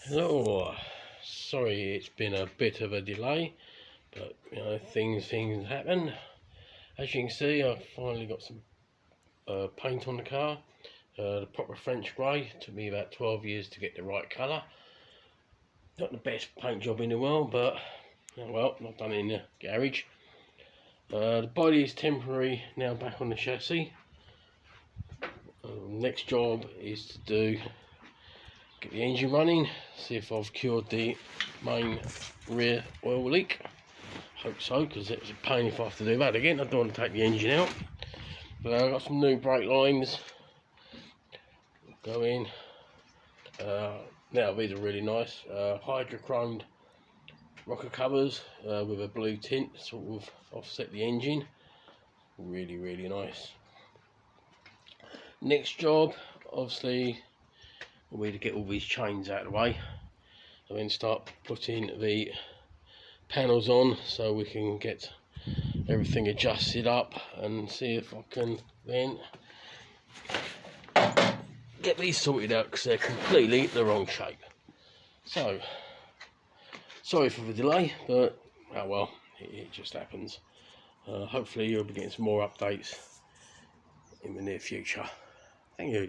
Hello, sorry it's been a bit of a delay, but you know things happen. As you can see, I've finally got some paint on the car, the proper French grey. Took me about 12 years to get the right colour. Not the best paint job in the world, but well, I've done it in the garage. The body is temporary now back on the chassis. Next job is to get the engine running, see if I've cured the main rear oil leak. Hope so, because it's a pain if I have to do that again. I don't want to take the engine out. But I've got some new brake lines go in. Now these are really nice, hydrochromed rocker covers with a blue tint, sort of offset the engine. Really nice. Next job, obviously, will be to get all these chains out of the way and then start putting the panels on so we can get everything adjusted up and see if I can then get these sorted out, because they're completely the wrong shape. So sorry for the delay, but oh well, it just happens. Hopefully you'll be getting some more updates in the near future. Thank you.